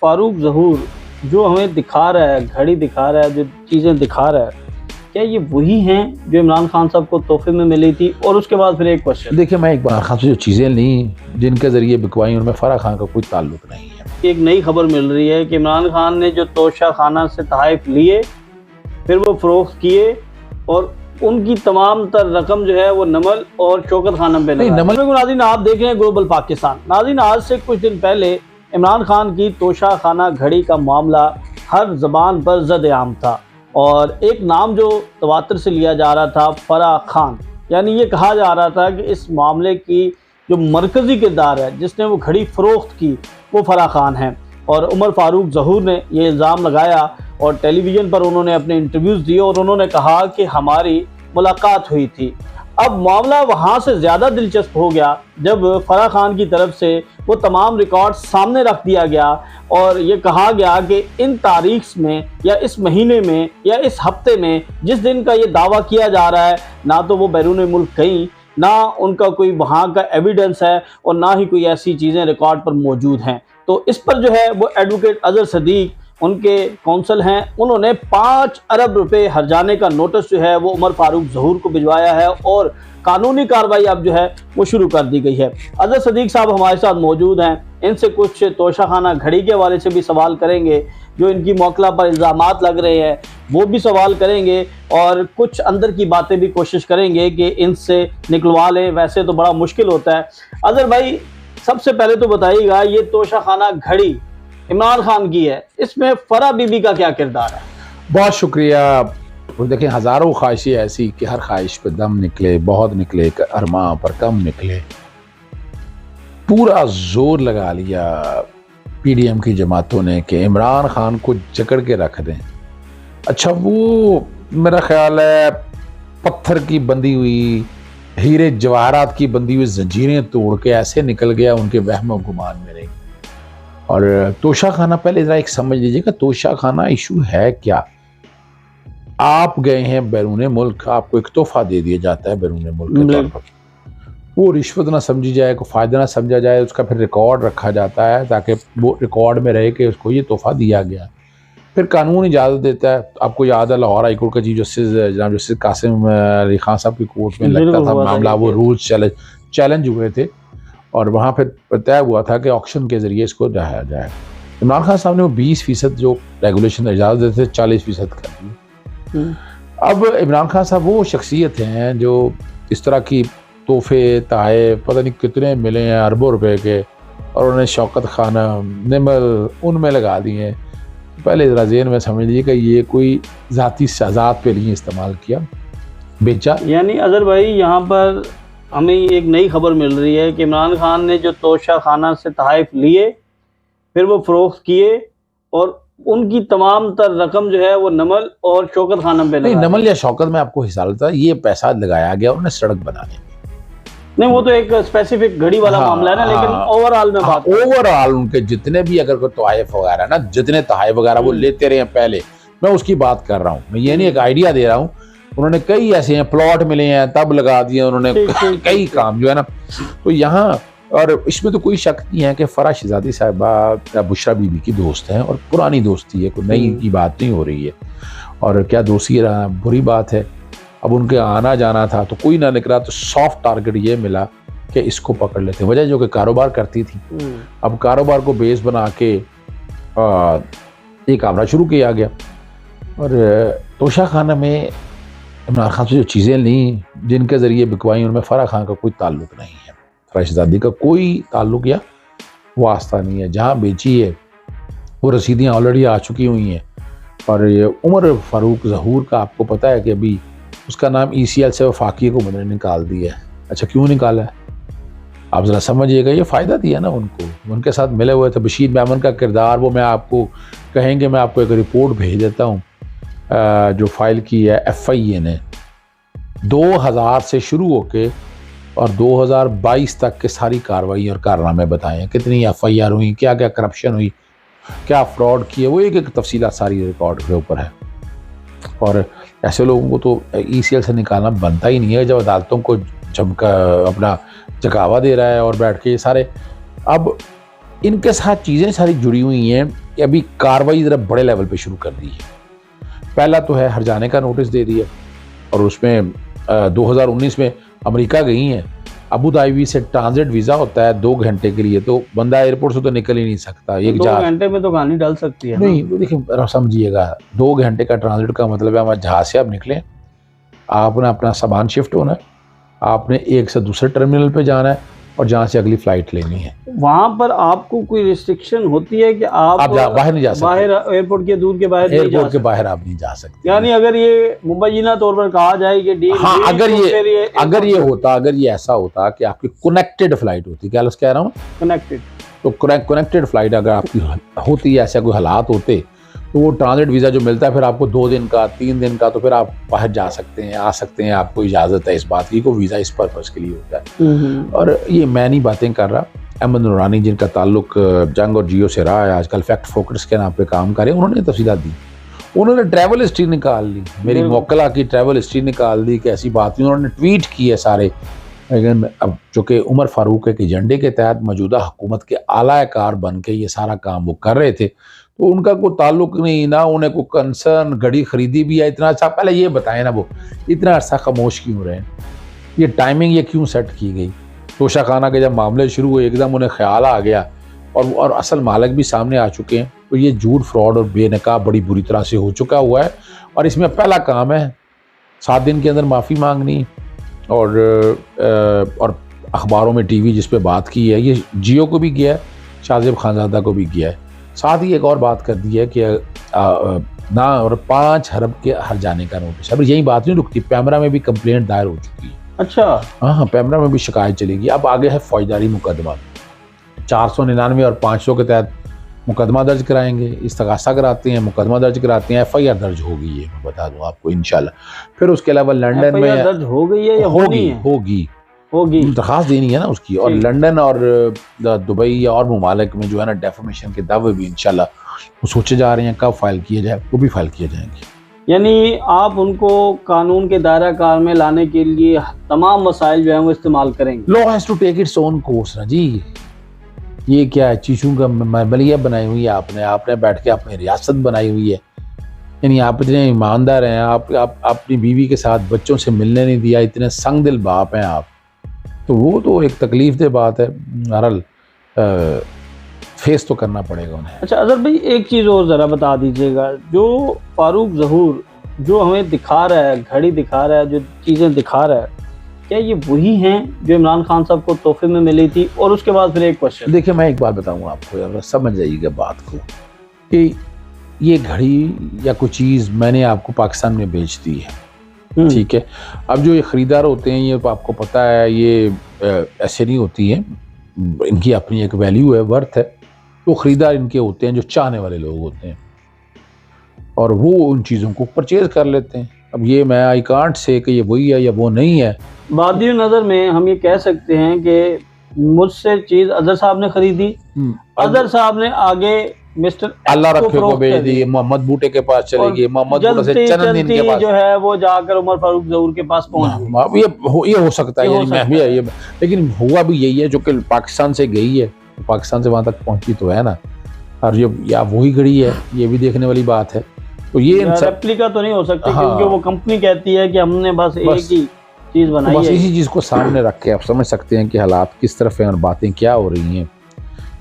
फारूक ज़हूर जो हमें दिखा रहा है, घड़ी दिखा रहा है, जो चीज़ें दिखा रहा है, क्या ये वही हैं जो इमरान खान साहब को तोहफ़े में मिली थी? और उसके बाद फिर एक क्वेश्चन। देखिए, मैं इकबाल खान से जो चीज़ें ली जिनके ज़रिए बिकवाई उनमें फ़राह खान का कोई ताल्लुक नहीं है। एक नई खबर मिल रही है कि इमरान खान ने जो तोशा खाना से तोहफ़े लिए, फिर वो फ़रोख्त किए और उनकी तमाम तर रकम जो है वो नमल और शौकत खानम पे नहीं, लगा। नमल नाज़रीन, आप देख रहे हैं ग्लोबल पाकिस्तान। नाज़रीन, आज से कुछ दिन पहले इमरान खान की तोशा खाना घड़ी का मामला हर ज़बान पर ज़द-ए-आम था और एक नाम जो तवातर से लिया जा रहा था, फ़राह खान। यानी ये कहा जा रहा था कि इस मामले की जो मरकज़ी किरदार है, जिसने वो घड़ी फ़रोख्त की, वो फ़राह खान है। और उमर फारूक ज़हूर ने ये इल्ज़ाम लगाया और टेलीविज़न पर उन्होंने अपने इंटरव्यूज़ दिए और उन्होंने कहा कि हमारी मुलाकात हुई थी। अब मामला वहाँ से ज़्यादा दिलचस्प हो गया जब फ़राह खान की तरफ से वो तमाम रिकॉर्ड सामने रख दिया गया और ये कहा गया कि इन तारीख में या इस महीने में या इस हफ्ते में जिस दिन का ये दावा किया जा रहा है, ना तो वो बैरून मुल्क गई, ना उनका कोई वहाँ का एविडेंस है और ना ही कोई ऐसी चीज़ें रिकॉर्ड पर मौजूद हैं। तो इस पर जो है वो एडवोकेट अज़हर सदीक, उनके कौंसल हैं, उन्होंने 5 अरब रुपए हर्जाने का नोटिस जो है वो उमर फारूक ज़हूर को भिजवाया है और कानूनी कार्रवाई अब जो है वो शुरू कर दी गई है। अज़हर सदीक साहब हमारे साथ मौजूद हैं, इनसे कुछ तोशा खाना घड़ी के हवाले से भी सवाल करेंगे, जो इनकी मौकला पर इल्ज़ामात लग रहे हैं वो भी सवाल करेंगे और कुछ अंदर की बातें भी कोशिश करेंगे कि इनसे निकलवा लें। वैसे तो बड़ा मुश्किल होता है। अज़हर भाई, सबसे पहले तो बताइएगा, ये तोशा खाना घड़ी इमरान खान की है, इसमें फ़राह बीबी का क्या किरदार है? बहुत शुक्रिया। और देखें, हज़ारों ख्वाहिशें ऐसी कि हर ख्वाहिश पे दम निकले, बहुत निकले, अरमां पर कम निकले। पूरा जोर लगा लिया पीडीएम की जमातों ने कि इमरान खान को जकड़ के रख दें। अच्छा, वो मेरा ख्याल है पत्थर की बंधी हुई, हीरे जवाहरात की बंधी हुई जंजीरें तोड़ के ऐसे निकल गया उनके वहम गुमान में नहीं। और तोशा खाना, पहले जरा एक समझ लीजिएगा, तोशा खाना इशू है क्या। आप गए हैं बैरून मुल्क, आपको एक तोहफा दे दिया जाता है बैरून मुल्क के तौर पर, वो रिश्वत ना समझी जाए, को फ़ायदा ना समझा जाए, उसका फिर रिकॉर्ड रखा जाता है ताकि वो रिकॉर्ड में रहे कि उसको ये तोहफा दिया गया। फिर कानून इजाज़त देता है। आपको याद है लाहौर हाई कोर्ट का चीफ जस्टिस जनाब जस्टिस कासिम अली खान साहब की कोर्ट में लगता था मामला, वो रूल्स चैलेंज हुए थे और वहाँ फिर तय हुआ था कि ऑक्शन के ज़रिए इसको ढाया जाए। इमरान खान साहब ने वो 20% जो रेगुलेशन इजाज़त देते थे 40% कर दी। अब इमरान खान साहब वो शख्सियत हैं जो इस तरह की तोहफे ताए पता नहीं कितने मिले हैं अरबों रुपए के, और उन्होंने शौकत खाना निमल उनमें लगा दिए हैं। पहले ज़रा ज़हन में समझ लीजिए कि ये कोई ज़ाती शहज़ाद पे लिए इस्तेमाल किया, बेचा। यानी अज़हर भाई, यहाँ पर हमें एक नई खबर मिल रही है कि इमरान खान ने जो तोशा खाना से तोहफ़े लिए, फिर वो फ़रोख्त किए और उनकी तमाम तर रकम जो है वो नमल और शौकत खानम पे नहीं, लगा। नमल या शौकत में आपको हिसाब था, ये पैसा लगाया गया उन्हें सड़क बनाने में। नहीं, वो तो एक स्पेसिफिक घड़ी वाला मामला है ना, लेकिन ओवरऑल में बात ओवरऑल उनके जितने भी अगर कोई तोहफ़ वगैरह ना, जितने तोहफ़े वगैरह वो लेते रहे पहले, मैं उसकी बात कर रहा हूँ। मैं ये नहीं एक आइडिया दे रहा हूँ। उन्होंने कई ऐसे हैं प्लॉट मिले हैं तब लगा दिए उन्होंने, कई काम जो है ना। तो यहाँ और इसमें तो कोई शक नहीं है कि फ़राह शहज़ादी साहिबा बुशरा बीबी की दोस्त हैं और पुरानी दोस्ती है, कोई नई की बात नहीं हो रही है। और क्या दोस्ती रहा, बुरी बात है। अब उनके आना जाना था तो कोई ना निकला, तो सॉफ्ट टारगेट ये मिला कि इसको पकड़ लेते। वजह जो कि कारोबार करती थी, अब कारोबार को बेस बना के एक कामरा शुरू किया गया। और तोशा खाना में इमरान खान से जो चीज़ें ली जिनके ज़रिए बिकवाई उनमें फ़राह खान का कोई ताल्लुक नहीं है, फ़राह शहज़ादी का कोई ताल्लुक या वास्ता नहीं है। जहाँ बेची है वो रसीदियाँ ऑलरेडी आ चुकी हुई हैं। और ये उमर फारूक ज़हूर का आपको पता है कि अभी उसका नाम ECL से वफाकी को मैंने निकाल दिया है। अच्छा, क्यों निकाला है आप ज़रा समझिएगा। ये फ़ायदा दिया ना उनको, उनके साथ मिले हुए थे। बशीर मेमन का किरदार वो मैं आपको कहेंगे, मैं आपको एक रिपोर्ट भेज देता हूँ जो फाइल की है FIA ने 2000 से शुरू होके और 2022 तक के सारी कार्रवाई और कारनामे बताए हैं। कितनी FIR हुई, क्या क्या करप्शन हुई, क्या फ्रॉड किए, वो एक एक तफसीलात सारी रिकॉर्ड के ऊपर है। और ऐसे लोगों को तो ECL से निकालना बनता ही नहीं है जब अदालतों को चमका अपना चकावा दे रहा है और बैठ के ये सारे। अब इनके साथ चीज़ें सारी जुड़ी हुई हैं कि अभी कार्रवाई ज़रा बड़े लेवल पे शुरू कर दी है। पहला तो है हर्जाने का नोटिस दे दिया, और उसमें 2019 में अमेरिका गई हैं, अबू धाबी से ट्रांजिट वीज़ा होता है 2 घंटे के लिए, तो बंदा एयरपोर्ट से तो निकल ही नहीं सकता। एक 2 घंटे में तो कहानी डल सकती है नहीं, तो देखिए समझिएगा, 2 घंटे का ट्रांजिट का मतलब है हमारे जहाज़ से आप निकलें, आपने अपना सामान शिफ्ट होना है, आपने एक से दूसरे टर्मिनल पे जाना है, और जहाँ से अगली फ़्लाइट लेनी है। वहाँ पर आपको कोई रिस्ट्रिक्शन होती है कि आप बाहर नहीं जा सकते, बाहर एयरपोर्ट के दूर के बाहर नहीं जा एयरपोर्ट के सकते? बाहर आप नहीं जा सकते। यानी अगर ये मुबैना तौर पर कहा जाए कि डील हाँ, हुई, अगर तो फिर अगर ये ऐसा होता कि आपकी कनेक्टेड फ्लाइट होती, क्या कह रहा हूँ, कनेक्टेड, तो कनेक्टेड फ्लाइट अगर आपकी होती, ऐसे कोई हालात होते, तो वो ट्रांजिट वीज़ा जो मिलता है फिर आपको 2 दिन का 3 दिन का, तो फिर आप बाहर जा सकते हैं, आ सकते हैं, आपको इजाज़त है इस बात की, को वीज़ा इस पर्पज़ के लिए होता है। और ये मैं नहीं बातें कर रहा, अहमद नूरानी जिनका ताल्लुक जंग और जियो से रहा है, आजकल फैक्ट फोकस के नाम पे काम कर रहे हैं, उन्होंने तफसीलात दी, उन्होंने ट्रैवल हिस्ट्री निकाल ली, मेरी मोकला की ट्रैवल हिस्ट्री निकाल दी कि ऐसी बात नहीं, उन्होंने ट्वीट किए सारे। लेकिन अब चूँकि उमर फारूक के एजेंडे के तहत मौजूदा हुकूमत के आला कार बन के ये सारा काम वो कर रहे थे, तो उनका कोई ताल्लुक नहीं, ना उन्हें कोई कंसर्न, घड़ी खरीदी भी है इतना अच्छा, पहले ये बताएं ना वो इतना अर्सा खामोश क्यों रहे, ये टाइमिंग ये क्यों सेट की गई। तोशा खाना के जब मामले शुरू हुए एकदम उन्हें ख्याल आ गया, और असल मालिक भी सामने आ चुके हैं, तो ये झूठ, फ्रॉड और बेनकाब बड़ी बुरी तरह से हो चुका हुआ है। और इसमें पहला काम है 7 दिन के अंदर माफ़ी मांगनी, और अखबारों में टीवी जिस पे बात की है, ये जियो को भी किया है, शाहजेब खानजादा को भी किया है। साथ ही एक और बात कर दी है कि ना, और 5 अरब के हर जाने का नोटिस। अब यही बात नहीं रुकती, पैमरा में भी कंप्लेंट दायर हो चुकी है। अच्छा, हाँ, पैमरा में भी शिकायत चलेगी। अब आगे है फौजदारी मुकदमा, 499 और 500 के तहत मुकदमा दर्ज कराएंगे, इस्तगासा कराते हैं, मुकदमा दर्ज कराते हैं, FIR दर्ज हो गई है, मैं बता दूं आपको इंशाल्लाह। फिर उसके अलावा लंदन में दर्ज हो गई है या होगी दरखास्त देनी है ना उसकी, और लंदन और दुबई या और ममालिक में जो है ना डेफमेशन के दावे भी इंशाल्लाह वो सोचे जा रहे हैं, कब फाइल किए जाए, वो भी फाइल किए जाएंगे। यानी आप उनको कानून के दायरा कार में लाने के लिए तमाम वसाइल जो है वो इस्तेमाल करेंगे। Law has to take its own course ना जी। ये क्या है, चीचू का मरबलिया बनाई हुई है आपने बैठ के अपनी रियासत बनाई हुई है। यानी आप इतने ईमानदार हैं, आप अपनी बीवी के साथ बच्चों से मिलने नहीं दिया, इतने संग दिल बाप हैं आप, तो वो तो एक तकलीफ दे बात है, बहरहाल फेस तो करना पड़ेगा उन्हें। अच्छा अजहर भाई, एक चीज़ और ज़रा बता दीजिएगा, जो फारूक ज़हूर जो हमें दिखा रहा है, घड़ी दिखा रहा है, जो चीज़ें दिखा रहा है, क्या ये वही हैं जो इमरान खान साहब को तोहफे में मिली थी? और उसके बाद फिर एक क्वेश्चन। देखिए, मैं एक बात बताऊँ आपको, अगर समझ जाइएगा बात को, कि ये घड़ी या कोई चीज़ मैंने आपको पाकिस्तान में बेच दी है, ठीक है। अब जो ये ख़रीदार होते हैं, ये आपको पता है, ये ऐसे नहीं होती हैं, इनकी अपनी एक वैल्यू है, वर्थ है। तो ख़रीदार इनके होते हैं जो चाहने वाले लोग होते हैं, और वो उन चीज़ों को परचेज़ कर लेते हैं। अब ये मैं आई कांट से कि ये वही है या वो नहीं है। बादी नज़र में हम ये कह सकते हैं कि मुझसे चीज़ अजहर साहब ने खरीदी, अजहर साहब ने आगे मिस्टर अल्लाह रखे को भेज दी, मोहम्मद बूटे के पास चले गई, मोहम्मद बूटे से चंद दिन के पास जो है वो जाकर उमर फारूक ज़हूर के पास पहुंच गई। ये हो सकता है, यानी मैं भी ये, लेकिन हुआ भी यही है, जो कि पाकिस्तान से गई है, पाकिस्तान से वहां तक पहुंची तो है ना, और ये या वही घड़ी है, ये भी देखने वाली बात है। तो ये रेप्लिका तो नहीं हो सकती, क्योंकि वो कंपनी कहती है कि हमने बस एक ही चीज़ बनाई है। बस इसी चीज़ को सामने रख के आप समझ सकते हैं कि हालात किस तरफ हैं और बातें क्या हो रही हैं।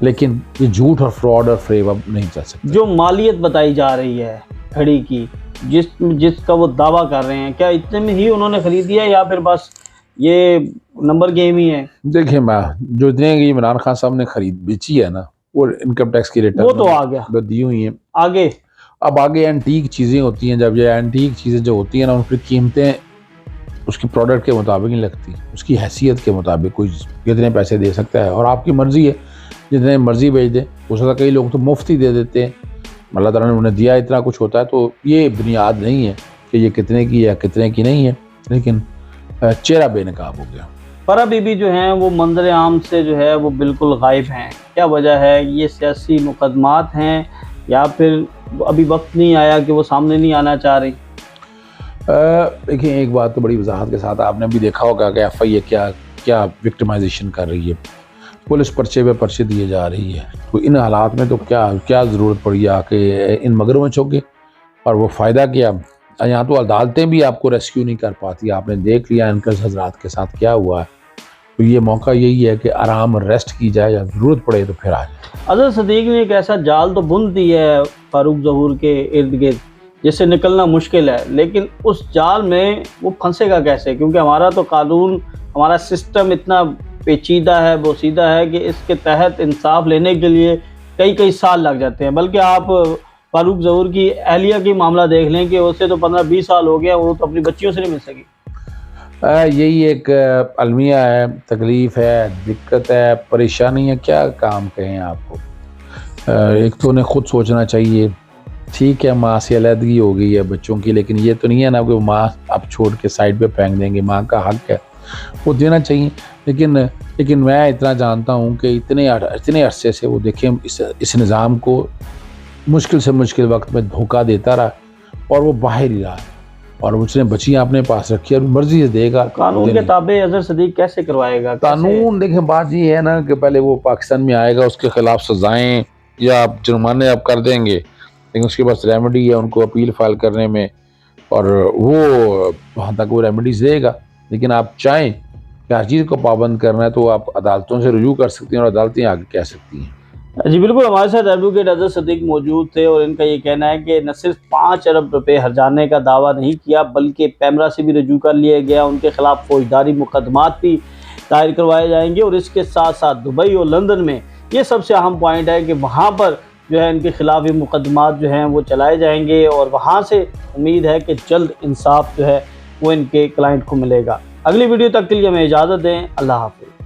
लेकिन ये झूठ और फ्रॉड और फ्रेब अब नहीं चल सकता। जो मालियत बताई जा रही है घड़ी की, जिसका वो दावा कर रहे हैं, क्या इतने में ही उन्होंने खरीदी है या फिर बस ये नंबर गेम ही है? देखिए, मैं जो इतने इमरान खान साहब ने खरीद बेची है ना, वो इनकम टैक्स की रिटर्न वो तो आ गया, दी हुई है आगे। अब आगे एंटीक चीज़ें होती हैं, जब ये एंटीक चीज़ें जो होती हैं ना, उनकी कीमतें उसकी प्रोडक्ट के मुताबिक नहीं लगती, उसकी हैसियत के मुताबिक कोई कितने पैसे दे सकता है, और आपकी मर्ज़ी है जितने मर्ज़ी बेच दें। हो सकता है कई लोग तो मुफ्त ही दे देते हैं, अल्लाह ताला ने उन्हें दिया, इतना कुछ होता है। तो ये बुनियाद नहीं है कि ये कितने की या कितने की नहीं है, लेकिन चेहरा बेनकाब हो गया। फरा बीबी जो हैं वो मंजर आम से जो है वो बिल्कुल गायब हैं, क्या वजह है? ये सियासी मुकदमात हैं या फिर अभी वक्त नहीं आया कि वो सामने नहीं आना चाह रही? देखिए, एक बात तो बड़ी वजाहत के साथ आपने भी देखा होगा कि FIA क्या विक्टिमाइजेशन कर रही है। पुलिस पर्चे पे पर्चे दिए जा रही है। तो इन हालात में तो क्या ज़रूरत पड़ी आके इन मगरमच्छों के, और वो फ़ायदा क्या। यहाँ तो अदालतें भी आपको रेस्क्यू नहीं कर पाती। आपने देख लिया इनके हजरात के साथ क्या हुआ है। तो ये मौका यही है कि आराम रेस्ट की जाए, या ज़रूरत पड़े तो फिर आ जाए। अजहर सदीक ने एक ऐसा जाल तो बुन दी है फारूक ज़हूर के इर्द गिर्द जिससे निकलना मुश्किल है, लेकिन उस जाल में वो फंसेगा कैसे, क्योंकि हमारा तो कानून, हमारा सिस्टम इतना पेचीदा है, बोसीदा है कि इसके तहत इंसाफ लेने के लिए कई कई साल लग जाते हैं। बल्कि आप फारूक ज़हूर की अहलिया की मामला देख लें कि उससे तो 15-20 साल हो गया, वो तो अपनी बच्चियों से नहीं मिल सकी। यही एक अलमिया है, तकलीफ़ है, दिक्कत है, परेशानी है, क्या काम कहें आपको। एक तो उन्हें खुद सोचना चाहिए। ठीक है, माँ से अलहदगी हो गई है बच्चों की, लेकिन ये तो नहीं है ना कि माँ आप छोड़ के साइड पे फेंक देंगे। माँ का हक है, वो देना चाहिए। लेकिन मैं इतना जानता हूँ कि इतने अरसे से वो देखें इस निज़ाम को मुश्किल से मुश्किल वक्त में धोखा देता रहा, और वो बाहर ही रहा, और उसने बच्चियाँ अपने पास रखी, और मर्जी से देगा। कानून के ताबे अजहर सदीक कैसे करवाएगा? कानून देखें, बात ये है ना कि पहले वो पाकिस्तान में आएगा, उसके खिलाफ सजाएं या जुर्माने आप कर देंगे, लेकिन उसके पास रेमेडी है उनको अपील फाइल करने में, और वो वहाँ तक वो रेमेडीज देगा। लेकिन आप चाहें कि हर चीज़ को पाबंद करना है तो आप अदालतों से रुजू कर सकती हैं, और अदालतें आगे कह सकती हैं। जी बिल्कुल, हमारे साथ एडवोकेट अजहर सदीक मौजूद थे, और इनका ये कहना है कि न सिर्फ 5 अरब रुपए हर्जाने का दावा नहीं किया, बल्कि पैमरा से भी रजू कर लिया गया। उनके खिलाफ फौजदारी मुकदमात भी दायर करवाए जाएंगे, और इसके साथ साथ दुबई और लंदन में ये सबसे अहम पॉइंट है कि वहाँ पर जो है इनके खिलाफ ये मुकदमात जो हैं वो चलाए जाएंगे, और वहाँ से उम्मीद है कि जल्द इंसाफ जो है वो इनके क्लाइंट को मिलेगा। अगली वीडियो तक के लिए हमें इजाज़त दें। अल्लाह हाफ़िज़।